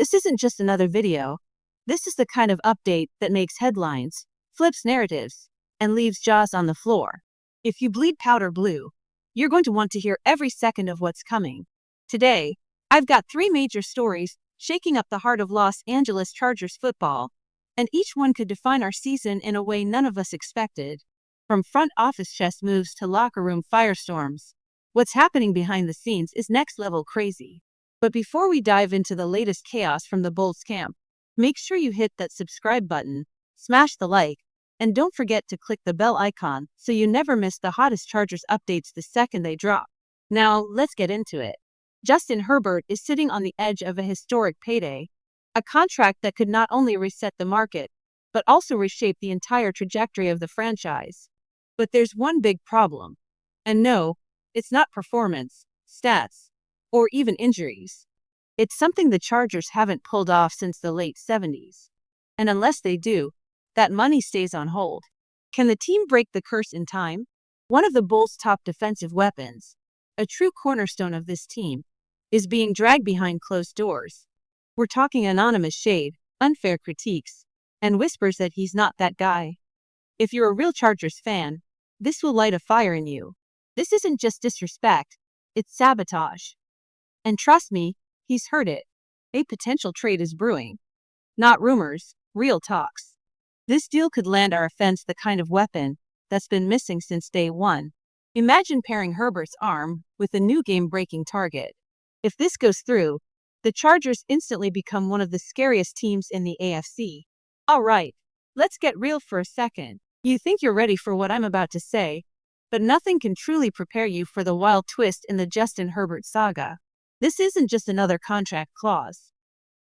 This isn't just another video. This is the kind of update that makes headlines, flips narratives, and leaves jaws on the floor. If you bleed powder blue, you're going to want to hear every second of what's coming. Today, I've got three major stories shaking up the heart of Los Angeles Chargers football, and each one could define our season in a way none of us expected. From front office chess moves to locker room firestorms, what's happening behind the scenes is next level crazy. But before we dive into the latest chaos from the Bulls camp, make sure you hit that subscribe button, smash the like, and don't forget to click the bell icon so you never miss the hottest Chargers updates the second they drop. Now, let's get into it. Justin Herbert is sitting on the edge of a historic payday, a contract that could not only reset the market, but also reshape the entire trajectory of the franchise. But there's one big problem. And no, it's not performance, stats, or even injuries. It's something the Chargers haven't pulled off since the late 70s. And unless they do, that money stays on hold. Can the team break the curse in time? One of the Bulls' top defensive weapons, a true cornerstone of this team, is being dragged behind closed doors. We're talking anonymous shade, unfair critiques, and whispers that he's not that guy. If you're a real Chargers fan, this will light a fire in you. This isn't just disrespect, it's sabotage. And trust me, he's heard it. A potential trade is brewing. Not rumors, real talks. This deal could land our offense the kind of weapon that's been missing since day one. Imagine pairing Herbert's arm with a new game-breaking target. If this goes through, the Chargers instantly become one of the scariest teams in the AFC. All right, let's get real for a second. You think you're ready for what I'm about to say, but nothing can truly prepare you for the wild twist in the Justin Herbert saga. This isn't just another contract clause.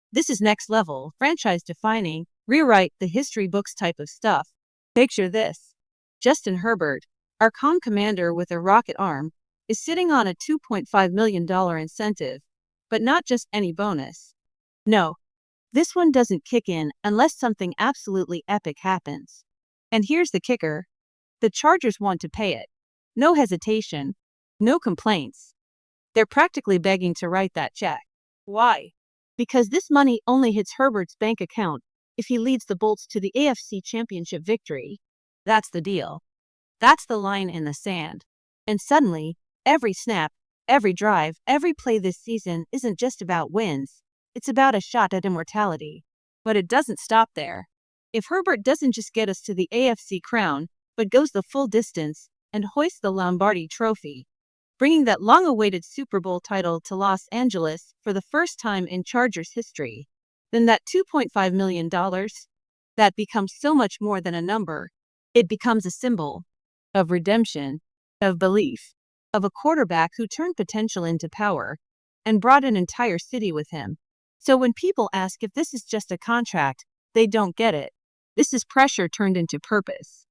This is next level, franchise-defining, rewrite the history books type of stuff. Picture this. Justin Herbert, our calm commander with a rocket arm, is sitting on a $2.5 million incentive, but not just any bonus. No, this one doesn't kick in unless something absolutely epic happens. And here's the kicker. The Chargers want to pay it. No hesitation, no complaints. They're practically begging to write that check. Why? Because this money only hits Herbert's bank account if he leads the Bolts to the AFC Championship victory. That's the deal. That's the line in the sand. And suddenly, every snap, every drive, every play this season isn't just about wins. It's about a shot at immortality. But it doesn't stop there. If Herbert doesn't just get us to the AFC crown, but goes the full distance and hoists the Lombardi Trophy, bringing that long-awaited Super Bowl title to Los Angeles for the first time in Chargers history, then that $2.5 million, that becomes so much more than a number. It becomes a symbol of redemption, of belief, of a quarterback who turned potential into power and brought an entire city with him. So when people ask if this is just a contract, they don't get it. This is pressure turned into purpose.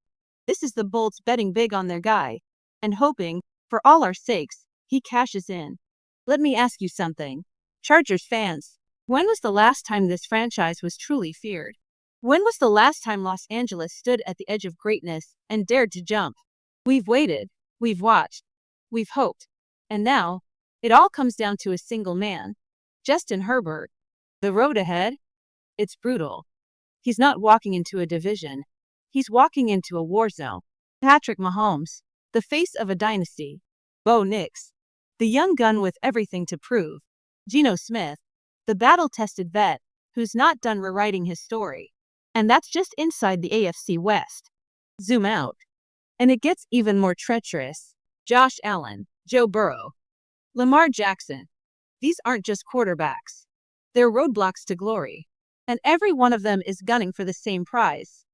This is the Bolts betting big on their guy and hoping, for all our sakes, he cashes in. Let me ask you something. Chargers fans, when was the last time this franchise was truly feared? When was the last time Los Angeles stood at the edge of greatness and dared to jump? We've waited, we've watched, we've hoped, and now, it all comes down to a single man, Justin Herbert. The road ahead? It's brutal. He's not walking into a division. He's walking into a war zone. Patrick Mahomes, the face of a dynasty. Bo Nix, the young gun with everything to prove. Geno Smith, the battle-tested vet who's not done rewriting his story. And that's just inside the AFC West. Zoom out, and it gets even more treacherous. Josh Allen, Joe Burrow, Lamar Jackson. These aren't just quarterbacks. They're roadblocks to glory. And every one of them is gunning for the same prize.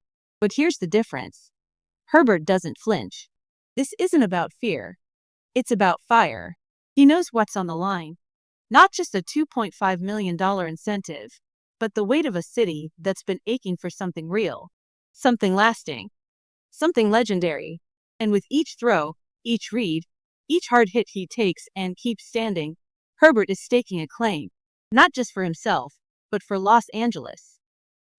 But here's the difference. Herbert doesn't flinch. This isn't about fear. It's about fire. He knows what's on the line. Not just a $2.5 million incentive, but the weight of a city that's been aching for something real, something lasting, something legendary. And with each throw, each read, each hard hit he takes and keeps standing, Herbert is staking a claim, not just for himself, but for Los Angeles.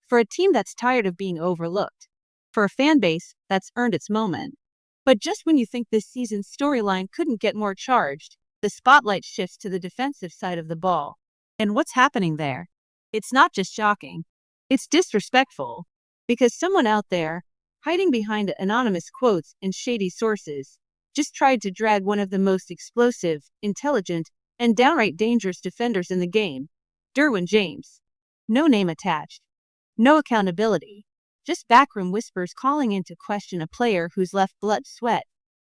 For a team that's tired of being overlooked. For a fan base that's earned its moment. But just when you think this season's storyline couldn't get more charged, the spotlight shifts to the defensive side of the ball. And what's happening there? It's not just shocking, it's disrespectful. Because someone out there, hiding behind anonymous quotes and shady sources, just tried to drag one of the most explosive, intelligent, and downright dangerous defenders in the game, Derwin James. No name attached. No accountability. Just backroom whispers calling into question a player who's left blood, sweat,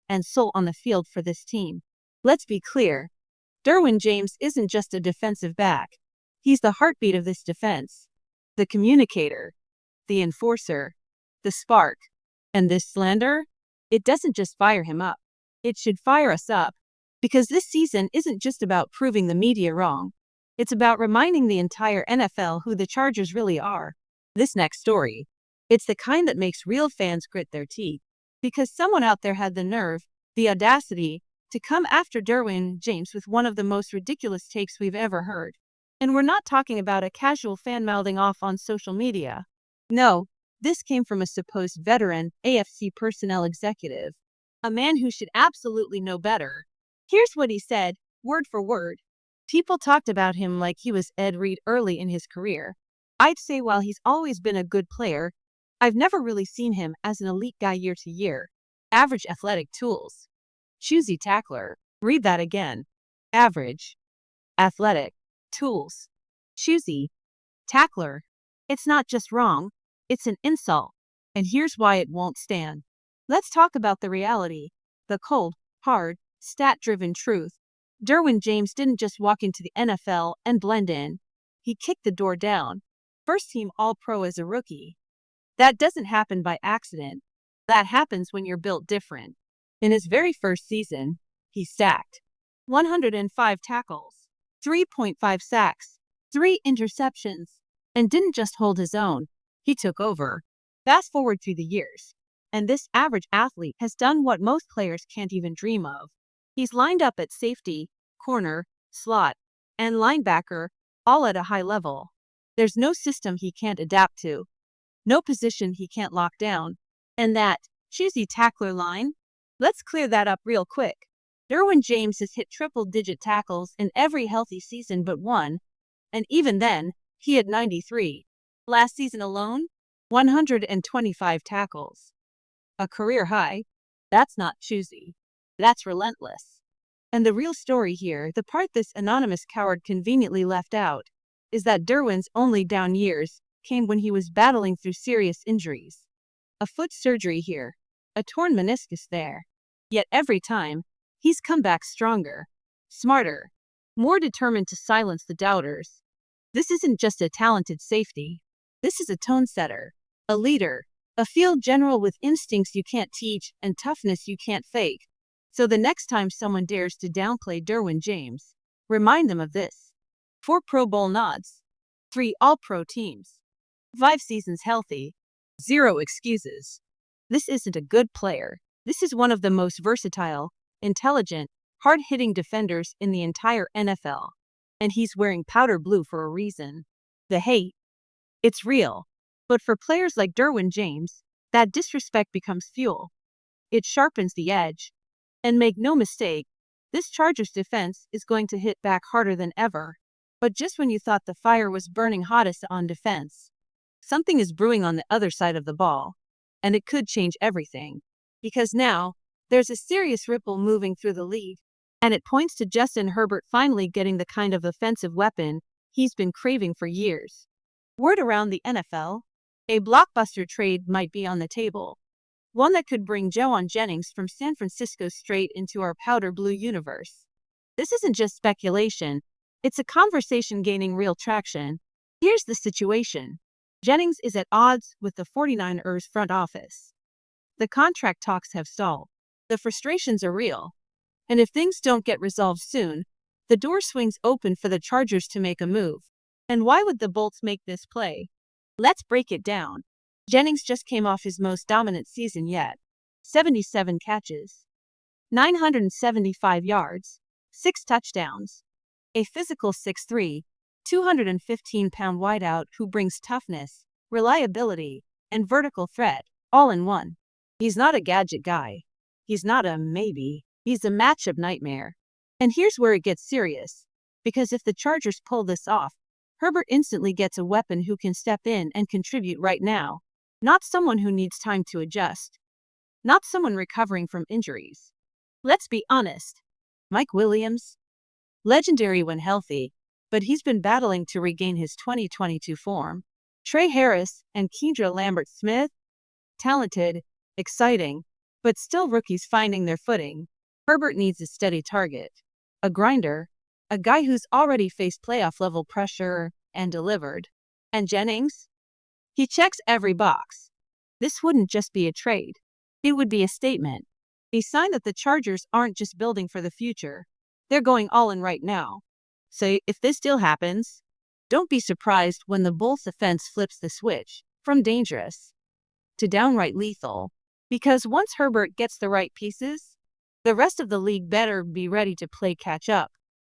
and soul on the field for this team. Let's be clear. Derwin James isn't just a defensive back. He's the heartbeat of this defense. The communicator. The enforcer. The spark. And this slander? It doesn't just fire him up. It should fire us up. Because this season isn't just about proving the media wrong. It's about reminding the entire NFL who the Chargers really are. This next story. It's the kind that makes real fans grit their teeth. Because someone out there had the nerve, the audacity, to come after Derwin James with one of the most ridiculous takes we've ever heard. And we're not talking about a casual fan mouthing off on social media. No, this came from a supposed veteran AFC personnel executive. A man who should absolutely know better. Here's what he said, word for word. People talked about him like he was Ed Reed early in his career. I'd say while he's always been a good player, I've never really seen him as an elite guy year to year. Average athletic tools. Choosy tackler. Read that again. Average. Athletic. Tools. Choosy. Tackler. It's not just wrong, it's an insult. And here's why it won't stand. Let's talk about the reality. The cold, hard, stat-driven truth. Derwin James didn't just walk into the NFL and blend in. He kicked the door down. First team All-Pro as a rookie. That doesn't happen by accident. That happens when you're built different. In his very first season, he stacked 105 tackles, 3.5 sacks, 3 interceptions, and didn't just hold his own, he took over. Fast forward through the years, and this average athlete has done what most players can't even dream of. He's lined up at safety, corner, slot, and linebacker, all at a high level. There's no system he can't adapt to, no position he can't lock down. And that choosy tackler line? Let's clear that up real quick. Derwin James has hit triple-digit tackles in every healthy season but one, and even then, he had 93. Last season alone, 125 tackles. A career high. That's not choosy. That's relentless. And the real story here, the part this anonymous coward conveniently left out, is that Derwin's only down years came when he was battling through serious injuries. A foot surgery here, a torn meniscus there. Yet every time, he's come back stronger, smarter, more determined to silence the doubters. This isn't just a talented safety. This is a tone setter, a leader, a field general with instincts you can't teach and toughness you can't fake. So the next time someone dares to downplay Derwin James, remind them of this. 4 Pro Bowl nods, 3 All-Pro teams, 5 seasons healthy, 0 excuses. This isn't a good player. This is one of the most versatile, intelligent, hard-hitting defenders in the entire NFL. And he's wearing powder blue for a reason. The hate. It's real. But for players like Derwin James, that disrespect becomes fuel. It sharpens the edge. And make no mistake, this Chargers defense is going to hit back harder than ever. But just when you thought the fire was burning hottest on defense, something is brewing on the other side of the ball. And it could change everything. Because now, there's a serious ripple moving through the league. And it points to Justin Herbert finally getting the kind of offensive weapon he's been craving for years. Word around the NFL, a blockbuster trade might be on the table. One that could bring Jawan Jennings from San Francisco straight into our powder blue universe. This isn't just speculation, it's a conversation gaining real traction. Here's the situation. Jennings is at odds with the 49ers front office. The contract talks have stalled. The frustrations are real. And if things don't get resolved soon, the door swings open for the Chargers to make a move. And why would the Bolts make this play? Let's break it down. Jennings just came off his most dominant season yet. 77 catches, 975 yards, 6 touchdowns. A physical 6'3", 215-pound wideout who brings toughness, reliability, and vertical threat, all in one. He's not a gadget guy. He's not a maybe. He's a matchup nightmare. And here's where it gets serious. Because if the Chargers pull this off, Herbert instantly gets a weapon who can step in and contribute right now. Not someone who needs time to adjust. Not someone recovering from injuries. Let's be honest. Mike Williams, legendary when healthy, but he's been battling to regain his 2022 form. Trey Harris and Kendra Lambert-Smith, talented, exciting, but still rookies finding their footing. Herbert needs a steady target, a grinder, a guy who's already faced playoff-level pressure and delivered. And Jennings? He checks every box. This wouldn't just be a trade. It would be a statement, a sign that the Chargers aren't just building for the future. They're going all in right now. So if this deal happens, don't be surprised when the Bulls offense flips the switch from dangerous to downright lethal. Because once Herbert gets the right pieces, the rest of the league better be ready to play catch up.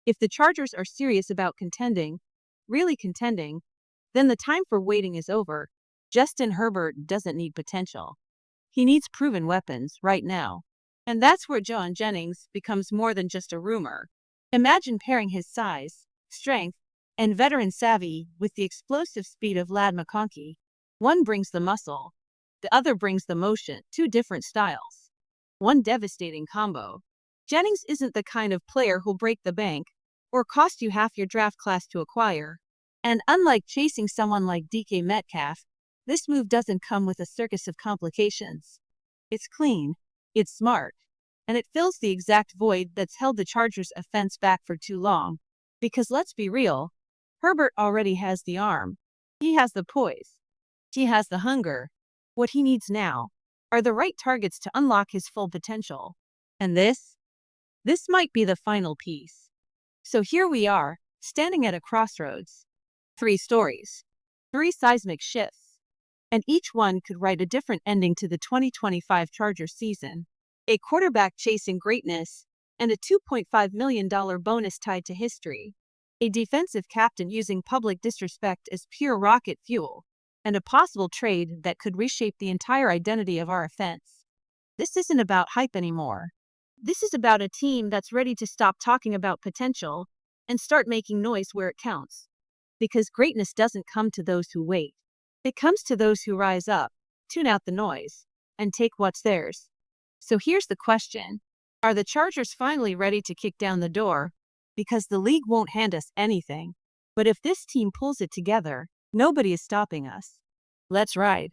If the Chargers are serious about contending, really contending, then the time for waiting is over. Justin Herbert doesn't need potential. He needs proven weapons right now. And that's where John Jennings becomes more than just a rumor. Imagine pairing his size, strength, and veteran savvy with the explosive speed of Ladd McConkey. One brings the muscle, the other brings the motion, two different styles. One devastating combo. Jennings isn't the kind of player who'll break the bank or cost you half your draft class to acquire. And unlike chasing someone like DK Metcalf, this move doesn't come with a circus of complications. It's clean, it's smart, and it fills the exact void that's held the Chargers' offense back for too long. Because let's be real, Herbert already has the arm. He has the poise. He has the hunger. What he needs now are the right targets to unlock his full potential. And this might be the final piece. So here we are, standing at a crossroads. 3 stories, 3 seismic shifts, and each one could write a different ending to the 2025 Chargers season. A quarterback chasing greatness, and a $2.5 million bonus tied to history. A defensive captain using public disrespect as pure rocket fuel, and a possible trade that could reshape the entire identity of our offense. This isn't about hype anymore. This is about a team that's ready to stop talking about potential and start making noise where it counts. Because greatness doesn't come to those who wait. It comes to those who rise up, tune out the noise, and take what's theirs. So here's the question. Are the Chargers finally ready to kick down the door? Because the league won't hand us anything. But if this team pulls it together, nobody is stopping us. Let's ride.